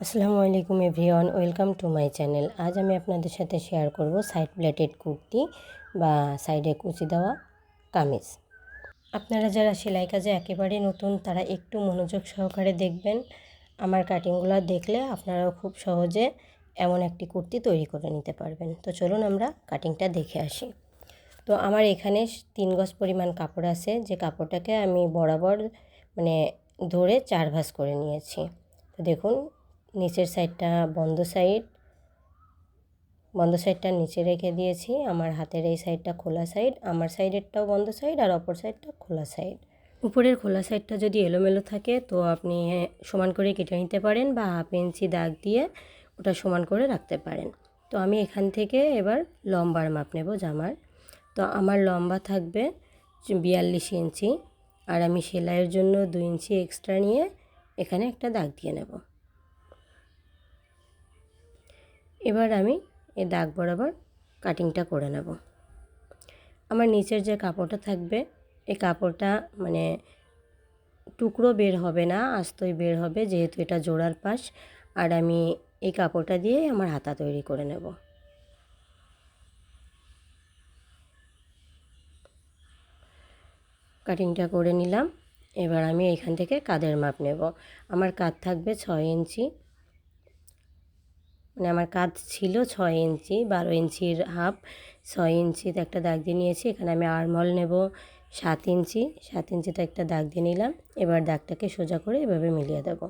আসসালামু আলাইকুম everyone, welcome to my channel. আজ আমি আপনাদের সাথে শেয়ার করব সাইড প্লেটেড কুর্তি বা সাইডে কুচি দেওয়া কামিজ। আপনারা যারা সেলাই কাজে একেবারে নতুন তারা একটু মনোযোগ সহকারে দেখবেন। আমার কাটিংগুলো দেখলে আপনারাও খুব সহজে এমন একটি কুর্তি তৈরি করে নিতে পারবেন। তো চলুন আমরা কাটিংটা দেখে আসি। তো আমার এখানে 3 গজ পরিমাণ কাপড় আছে, যে কাপড়টাকে আমি বরাবর ধরে 4 ভাঁজ করে নিয়েছি। তো দেখুন, নিচের সাইডটা বন্ধ সাইডটা নিচে রেখে দিয়েছি। আমার হাতের এই সাইডটা খোলা সাইড, আমার সাইডেরটাও বন্ধ সাইড আর অপর সাইডটা খোলা সাইড। উপরের খোলা সাইডটা যদি এলোমেলো থাকে তো আপনি সমান করে কেটে নিতে পারেন বা 1/2 ইঞ্চি দাগ দিয়ে ওটা সমান করে রাখতে পারেন। তো আমি এখান থেকে এবার লম্বার মাপ নেব জামার। তো আমার লম্বা থাকবে 42 ইঞ্চি, আর আমি সেলাইয়ের জন্য 2 ইঞ্চি এক্সট্রা নিয়ে এখানে একটা দাগ দিয়ে নেব। এবার আমি এই দাগ বরাবর কাটিংটা করে নেব। আমার নিচের যে কাপড়টা থাকবে এই কাপড়টা টুকরো বের হবে না, আস্তই বের হবে, যেহেতু এটা জোড়ার পাশ। আর আমি এই কাপড়টা দিয়ে আমার হাতা তৈরি করে নেব। কাটিংটা করে নিলাম। এবার আমি এখান থেকে কাঁধের মাপ নেব। আমার কাঁধ থাকবে 6 ইঞ্চি, আমার কাঁধ ছিল 6 ইঞ্চি, 12 ইঞ্চির হাফ 6 ইঞ্চিতে একটা দাগ দিয়ে নিয়েছি। এখানে আমি আর্মহোল নেব 7 ইঞ্চি, 7 ইঞ্চিতে একটা দাগ দিয়ে নিলাম। এবার দাগটাকে সোজা করে এভাবে মিলিয়ে দেব।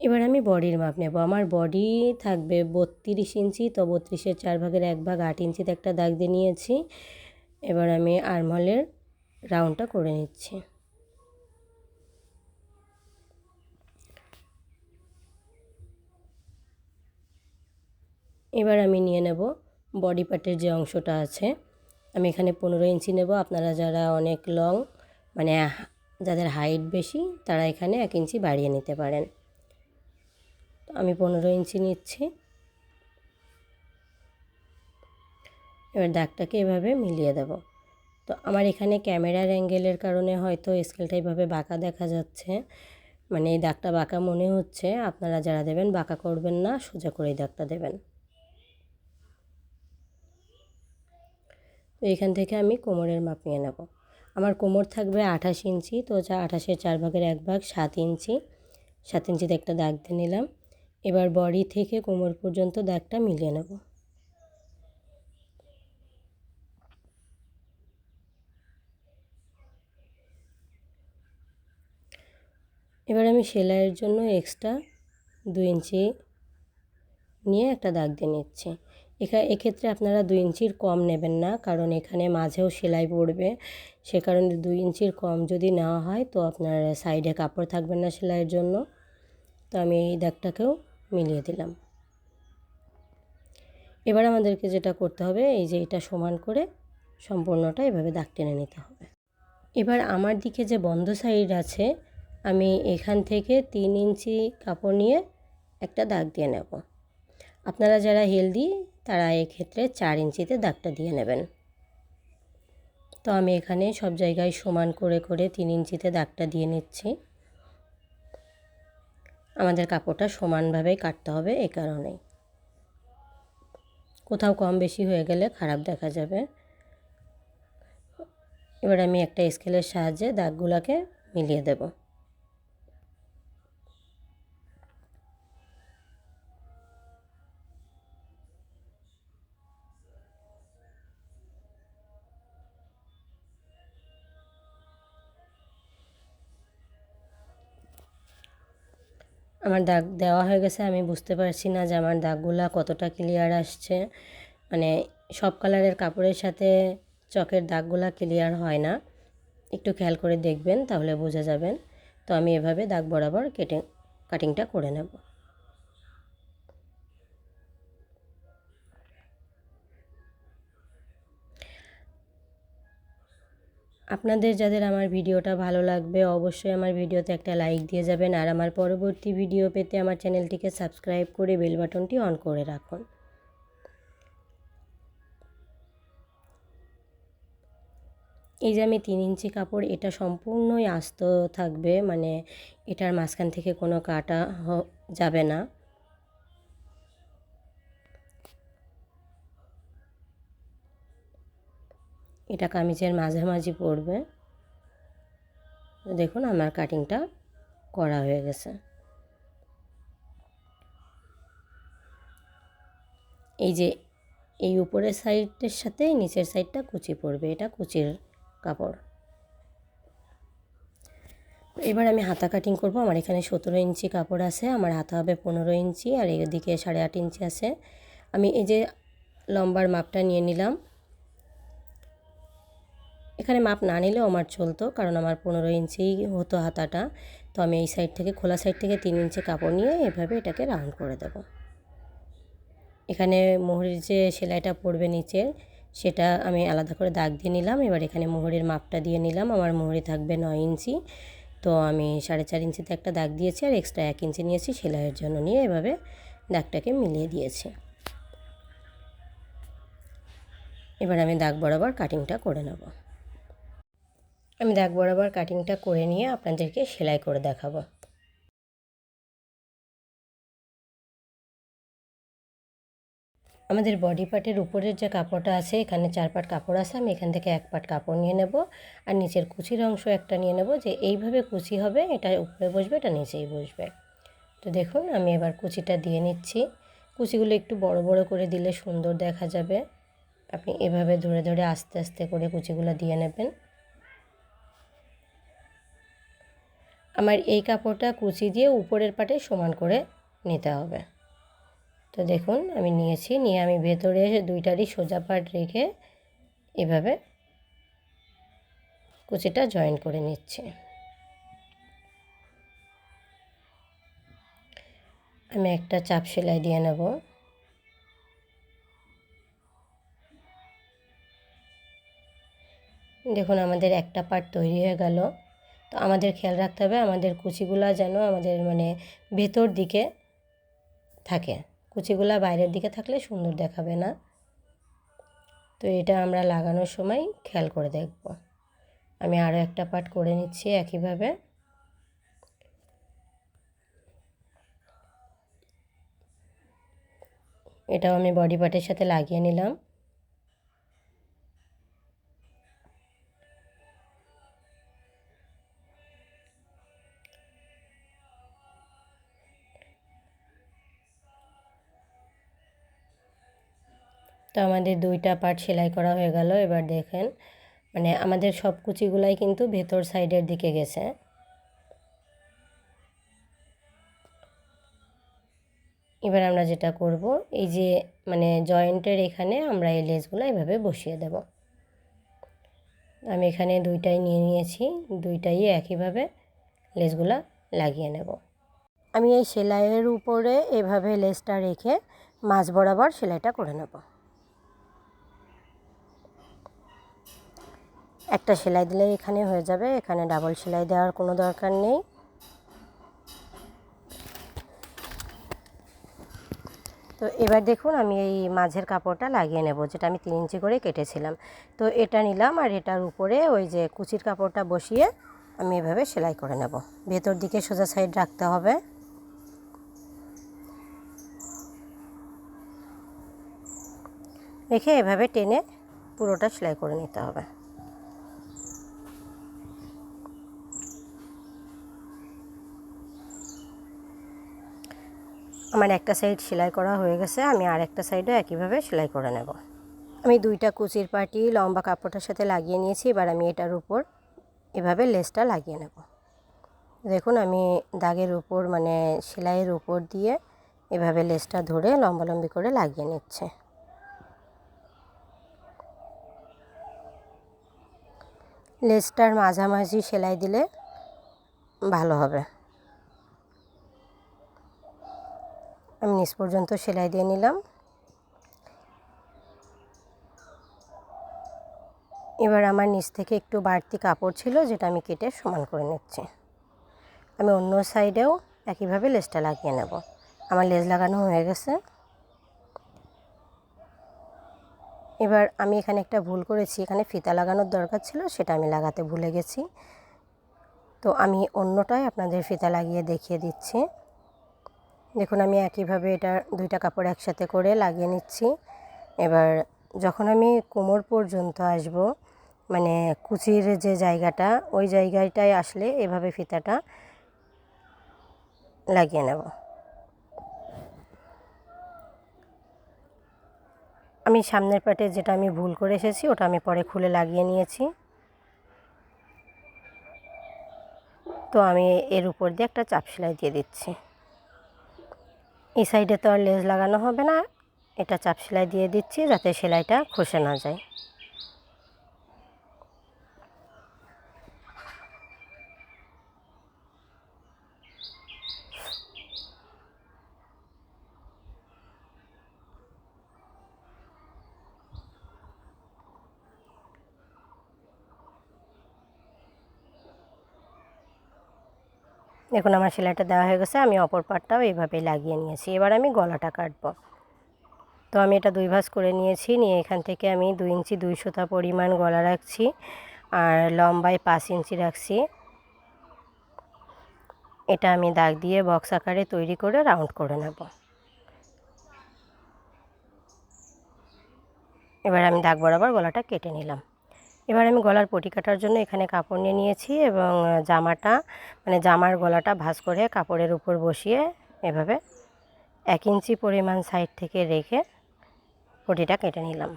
এবার আমি বডির মাপ নেব। আমার বডি থাকবে 32 ইঞ্চি, তো 32-এর 4 ভাগের 1 ভাগ 8 ইঞ্চিতে একটা দাগ দিয়ে নিয়েছি। এবার আমি আর্মহোলের রাউন্ডটা করে নিচ্ছি। এবার আমি নিয়ে নেব বডি পার্টের যে অংশটা আছে। আমি এখানে 15 ইঞ্চি নেব। আপনারা যারা অনেক লং যাদের হাইট বেশি তারা এখানে 1 ইঞ্চি বাড়িয়ে নিতে পারেন। আমি 15 ইঞ্চি নিচ্ছি। এবার দাগটাকে এভাবে মিলিয়ে দেব। তো আমার এখানে ক্যামেরার অ্যাঙ্গেলের কারণে হয়তো স্কেলটা এইভাবে বাঁকা দেখা যাচ্ছে, এই দাগটা বাঁকা মনে হচ্ছে। আপনারা যারা দেবেন বাঁকা করবেন না, সোজা করে দাগটা দেবেন। তো এখান থেকে আমি কোমরের মাপ নিয়ে নেব। আমার কোমর থাকবে 28 ইঞ্চি, তো 28-এর 4 ভাগের 1 ভাগ 7 ইঞ্চি, 7 ইঞ্চিতে একটা দাগ দিয়ে নিলাম। এবার বডি থেকে কোমর পর্যন্ত দাগটা মিলিয়ে নেব। এবার আমি সেলাইয়ের জন্য এক্সট্রা 2 ইঞ্চি নিয়ে একটা দাগ দিয়ে নিচ্ছি। এক্ষেত্রে আপনারা 2 ইঞ্চির কম নেবেন না, কারণ এখানে মাঝেও সেলাই পড়বে। সে কারণে 2 ইঞ্চির কম যদি নেওয়া হয় তো আপনার সাইডে কাপড় থাকবে না সেলাইয়ের জন্য। তো আমি এই দাগটাকেও মিলিয়ে দিলাম। এবার আমাদেরকে যেটা করতে হবে, এই যে এটা সমান করে সম্পূর্ণটা এভাবে দাগ টেনে নিতে হবে। এবার আমার দিকে যে বন্ধ সাইড আছে, আমি এখান থেকে 3 ইঞ্চি কাপড় নিয়ে একটা দাগ দিয়ে নেব। আপনারা যারা হেলদি তারা এক্ষেত্রে 4 ইঞ্চিতে দাগটা দিয়ে নেবেন। তো আমি এখানে সব জায়গায় সমান করে করে 3 ইঞ্চিতে দাগটা দিয়ে নিচ্ছি। আমাদের কাপড়টা সমানভাবেই কাটতে হবে, এই কারণেই। কোথাও কম বেশি হয়ে গেলে খারাপ দেখা যাবে। এবার আমি একটা স্কেলের সাহায্যে দাগগুলোকে মিলিয়ে দেব। আমার দাগ দেওয়া হয়ে গেছে। আমি বুঝতে পারছি না যে আমার দাগগুলো কতটা ক্লিয়ার আসছে। সব কালারের কাপড়ের সাথে চকের দাগগুলো ক্লিয়ার হয় না, একটু খেয়াল করে দেখবেন তাহলে বোঝা যাবেন। তো আমি এভাবে দাগ বরাবর কাটিংটা করে নেব। আপনাদের যাদের আমার ভিডিওটা ভালো লাগবে অবশ্যই আমার ভিডিওতে একটা লাইক দিয়ে যাবেন, আর আমার পরবর্তী ভিডিও পেতে আমার চ্যানেলটিকে সাবস্ক্রাইব করে বেল বাটনটি অন করে রাখুন। এই যে আমি 3 ইঞ্চি কাপড়, এটা সম্পূর্ণই আস্ত থাকবে, মানে এটার মাঝখান থেকে কোনো কাটা যাবে না। এটা কামিজের মাঝামাঝি পড়বে। দেখুন আমার কাটিংটা করা হয়ে গেছে। এই যে এই উপরের সাইডের সাথে নিচের সাইডটা কুচি পড়বে, এটা কুচির কাপড়। এবার আমি হাতা কাটিং করব। আমার এখানে 17 ইঞ্চি কাপড় আছে, আমার হাতা হবে 15 ইঞ্চি, আর এদিকে 8.5 ইঞ্চি আছে। আমি এই যে লম্বার মাপটা নিয়ে নিলাম। এখানে মাপ না নিলেও আমার চলতো, কারণ আমার 15 ইঞ্চি হতো হাতাটা। তো আমি এই সাইড থেকে, খোলা সাইড থেকে 3 ইঞ্চি কাপড় নিয়ে এভাবে এটাকে রাউন্ড করে দেব। এখানে মোহরির যে সেলাইটা পড়বে নিচে, সেটা আমি আলাদা করে দাগ দিয়ে নিলাম। এবার এখানে মোহরির মাপটা দিয়ে নিলাম। আমার মোহরি থাকবে 9 ইঞ্চি, তো আমি 4.5 ইঞ্চিতে একটা দাগ দিয়েছি, আর এক্সট্রা 1 ইঞ্চি নিয়েছি সেলাইয়ের জন্য, নিয়ে এভাবে দাগটাকে মিলিয়ে দিয়েছি। এবার আমি দাগ বরাবর কাটিংটা করে নেব। আমি দাগ বরাবর কাটিংটা করে নিয়ে আপনাদেরকে সেলাই করে দেখাবো। আমাদের বডি পার্টের উপরের যে কাপড়টা আছে, এখানে 4 পাট কাপড় আছে, আমি এখান থেকে 1 পাট কাপড় নিয়ে নেব, আর নিচের কুচির অংশ একটা নিয়ে নেব, যে এইভাবে কুচি হবে, এটা উপরে বসবে, এটা নিচেই বসবে। তো দেখুন আমি এবার কুচিটা দিয়ে নিচ্ছি। কুচিগুলো একটু বড় বড় করে দিলে সুন্দর দেখা যাবে। আপনি এভাবে ধরে ধরে আস্তে আস্তে করে কুচিগুলো দিয়ে নেবেন। আমার এই কাপড়টা কুচি দিয়ে উপরের পাটে সমান করে নিতে হবে। তো দেখুন আমি নিয়েছি, নিয়ে আমি ভেতরে দুইটারই সোজা পাট রেখে এভাবে কুচিটা জয়েন করে নিচ্ছি। আমি একটা চাপ সেলাই দিয়ে নেব। দেখুন আমাদের একটা পার্ট তৈরি হয়ে গেল। তো আমাদের খেয়াল রাখতে হবে আমাদের কুচিগুলা যেন আমাদের মানে ভেতর দিকে থাকে, কুচিগুলা বাইরের দিকে থাকলে সুন্দর দেখাবে না। তো এটা আমরা লাগানোর সময় খেয়াল করে দেখব। আমি আরও একটা পার্ট করে নিচ্ছি একইভাবে। এটাও আমি বডি পার্টের সাথে লাগিয়ে নিলাম। তো আমাদের দুইটা পার্ট সেলাই করা হয়ে গেল। এবার দেখেন মানে আমাদের সব কুচিগুলাই কিন্তু ভেতর সাইডের দিকে গেছে। এবার আমরা যেটা করব, এই যে মানে জয়েন্টের এখানে আমরা এই লেসগুলো এইভাবে বসিয়ে দেব। আমি এখানে দুইটাই নিয়ে নিয়েছি, দুইটাই একইভাবে লেসগুলো লাগিয়ে নেব। আমি এই সেলাইয়ের উপরে এভাবে লেসটা রেখে মাঝ বরাবর সেলাইটা করে নেব। একটা সেলাই দিলে এখানে হয়ে যাবে, এখানে ডাবল সেলাই দেওয়ার কোনো দরকার নেই। তো এবার দেখুন আমি এই মাঝের কাপড়টা লাগিয়ে নেব, যেটা আমি 3 ইঞ্চি করে কেটেছিলাম। তো এটা নিলাম, আর এটার উপরে ওই যে কুচির কাপড়টা বসিয়ে আমি এভাবে সেলাই করে নেব। ভেতর দিকে সোজা সাইড রাখতে হবে। রেখে এভাবে টেনে পুরোটা সেলাই করে নিতে হবে। আমার একটা সাইড সেলাই করা হয়ে গেছে, আমি আর একটা সাইডও একইভাবে সেলাই করে নেব। আমি দুইটা কুচির পাটি লম্বা কাপড়টার সাথে লাগিয়ে নিয়েছি। এবার আমি এটার উপর এভাবে লেসটা লাগিয়ে নেব। দেখুন আমি দাগের উপর মানে সেলাইয়ের উপর দিয়ে এভাবে লেসটা ধরে লম্বালম্বি করে লাগিয়ে নিচ্ছে। লেসটার মাঝামাঝি সেলাই দিলে ভালো হবে। আমি নিচ পর্যন্ত সেলাই দিয়ে নিলাম। এবার আমার নিচ থেকে একটু বাড়তি কাপড় ছিল, যেটা আমি কেটে সমান করে নিচ্ছি। আমি অন্য সাইডেও একইভাবে লেসটা লাগিয়ে নেব। আমার লেস লাগানো হয়ে গেছে। এবার আমি এখানে একটা ভুল করেছি, এখানে ফিতা লাগানোর দরকার ছিল, সেটা আমি লাগাতে ভুলে গেছি। তো আমি অন্যটায় আপনাদের ফিতা লাগিয়ে দেখিয়ে দিচ্ছি। দেখুন আমি একইভাবে এটা দুইটা কাপড় একসাথে করে লাগিয়ে নিচ্ছি। এবার যখন আমি কোমর পর্যন্ত আসব, মানে কুচির যে জায়গাটা, ওই জায়গাটায় আসলে এভাবে ফিতাটা লাগিয়ে নেব। আমি সামনের পাটে যেটা আমি ভুল করে এসেছি ওটা আমি পরে খুলে লাগিয়ে নিয়েছি। তো আমি এর উপর দিয়ে একটা চাপ সেলাই দিয়ে দিচ্ছি। এই সাইডে তো আর লেস লাগানো হবে না, এটা চাপ সেলাই দিয়ে দিচ্ছি যাতে সেলাইটা খসে না যায়। দেখুন আমার সেলাইটা দেওয়া হয়ে গেছে, আমি অপর পাটটাও এইভাবেই লাগিয়ে নিয়েছি। এবার আমি গলাটা কাটবো। তো আমি এটা 2 ভাঁজ করে নিয়েছি, নিয়ে এখান থেকে আমি 2 ইঞ্চি 2 সুতা পরিমাণ গলা রাখছি আর লম্বায় 5 ইঞ্চি রাখছি। এটা আমি দাগ দিয়ে বক্স আকারে তৈরি করে রাউন্ড করে নেব। এবার আমি দাগ বরাবর গলাটা কেটে নিলাম। এবার আমি গলার পটি কাটার জন্য এখানে কাপড় নিয়ে নিয়েছি এবং জামাটা মানে জামার গলাটা ভাঁজ করে কাপড়ের উপর বসিয়ে এভাবে 1 ইঞ্চি পরিমাণ সাইড থেকে রেখে পটিটা কেটে নিলাম।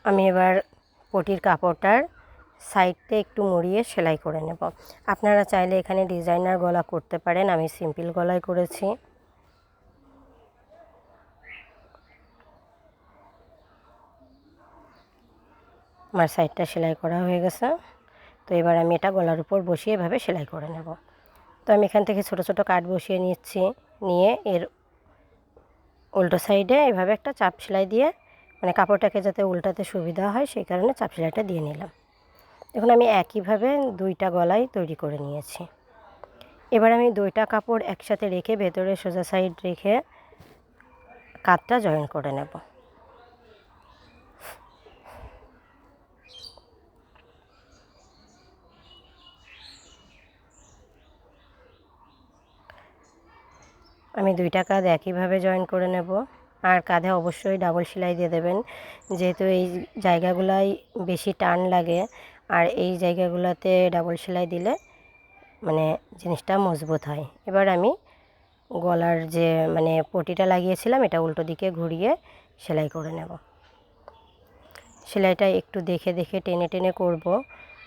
আমি এবার পটির কাপড়টার সাইডটা একটু মুড়িয়ে সেলাই করে নেব। আপনারা চাইলে এখানে ডিজাইনার গলা করতে পারেন, আমি সিম্পল গলায় করেছি। আমার সাইডটা সেলাই করা হয়ে গেছে। তো এবার আমি এটা গলার উপর বসিয়ে এভাবে সেলাই করে নেব। তো আমি এখান থেকে ছোট ছোট কাট বসিয়ে নিচ্ছি, নিয়ে এর উল্টো সাইডে এভাবে একটা চাপ সেলাই দিয়ে, মানে কাপড়টাকে যাতে উল্টাতে সুবিধা হয় সেই কারণে চাপ সেলাইটা দিয়ে নিলাম। দেখুন আমি একইভাবে 2টা গলাই তৈরি করে নিয়েছি। এবার আমি 2টা কাপড় একসাথে রেখে ভেতরে সোজা সাইড রেখে কাঁধটা জয়েন করে নেব। আমি 2টা কাঁধ একইভাবে জয়েন করে নেব। আর কাঁধে অবশ্যই ডাবল সেলাই দিয়ে দেবেন, যেহেতু এই জায়গাগুলাই বেশি টান লাগে, আর এই জায়গাগুলোতে ডাবল সেলাই দিলে মানে জিনিসটা মজবুত হয়। এবার আমি গলার যে মানে পটিটা লাগিয়েছিলাম এটা উল্টো দিকে ঘুরিয়ে সেলাই করে নেব। সেলাইটা একটু দেখে দেখে টেনে টেনে করব,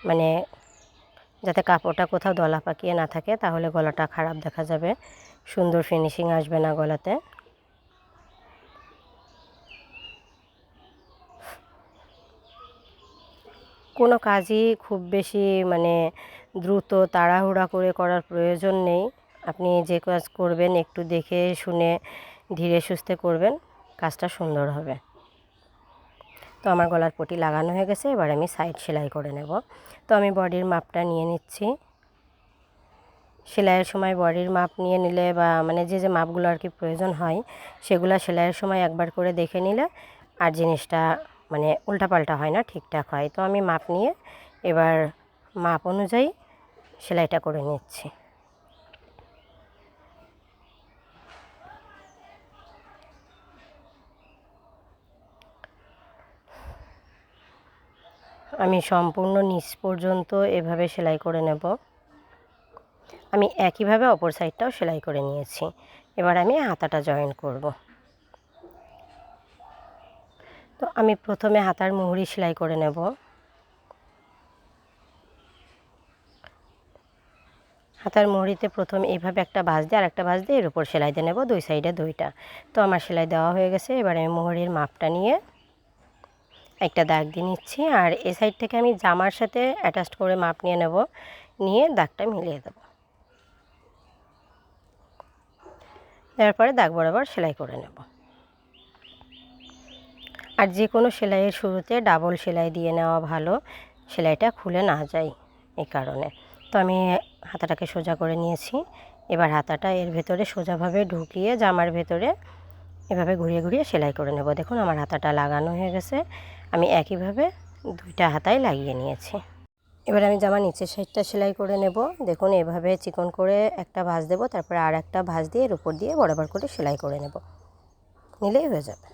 মানে যাতে কাপড়টা কোথাও দলা পাকিয়ে না থাকে, তাহলে গলাটা খারাপ দেখা যাবে, সুন্দর ফিনিশিং আসবে না গলাতে। কোনো কাজই খুব বেশি মানে দ্রুত তাড়াহুড়া করে করার প্রয়োজন নেই। আপনি যে কাজ করবেন একটু দেখে শুনে ধীরে সুস্থে করবেন, কাজটা সুন্দর হবে। তো আমার গলার পটি লাগানো হয়ে গেছে, এবার আমি সাইড সেলাই করে নেব। তো আমি বডির মাপটা নিয়ে নিচ্ছি। সেলাইয়ের সময় বডির মাপ নিয়ে নিলে বা মানে যে যে মাপগুলো আর কি প্রয়োজন হয় সেগুলো সেলাইয়ের সময় একবার করে দেখে নিলে আর জিনিসটা মানে উল্টাপাল্টা হয় না, ঠিকঠাক হয়। তো আমি মাপ নিয়ে এবার মাপ অনুযায়ী সেলাইটা করে নিচ্ছি। আমি সম্পূর্ণ নিচ পর্যন্ত এভাবে সেলাই করে নেব। আমি একইভাবে অপর সাইডটাও সেলাই করে নিয়েছি। এবার আমি হাতাটা জয়েন করব। তো আমি প্রথমে হাতার মুহুরি সেলাই করে নেব। হাতার মুহুরিতে প্রথম এইভাবে একটা ভাঁজ দিয়ে আর একটা ভাঁজ দিয়ে এর উপর সেলাই দিয়ে নেব, 2 সাইডে 2টা। তো আমার সেলাই দেওয়া হয়ে গেছে। এবার আমি মুহুরির মাপটা নিয়ে একটা দাগ দিয়ে নিচ্ছি, আর এই সাইড থেকে আমি জামার সাথে অ্যাটাচ করে মাপ নিয়ে নেব, নিয়ে দাগটা মিলিয়ে দেব। তারপরে দাগ বরাবর সেলাই করে নেব। আর যে কোনো সেলাইয়ের শুরুতে ডাবল সেলাই দিয়ে নেওয়া ভালো, সেলাইটা খুলে না যায়। এই কারণে। তো আমি হাতাটাকে সোজা করে নিয়েছি। এবার হাতাটা এর ভেতরে সোজাভাবে ঢুকিয়ে জামার ভেতরে এভাবে ঘুরিয়ে ঘুরিয়ে সেলাই করে নেব। দেখুন আমার হাতাটা লাগানো হয়ে গেছে। আমি একইভাবে দুইটা হাতায় লাগিয়ে নিয়েছি। এবার আমি জামার নিচের সাইডটা সেলাই করে নেব। দেখুন এভাবে চিকন করে একটা ভাঁজ দেব, তারপরে আর একটা ভাঁজ দিয়ে এর উপর দিয়ে বরাবর করে সেলাই করে নেব, নিলেই হয়ে যাবে।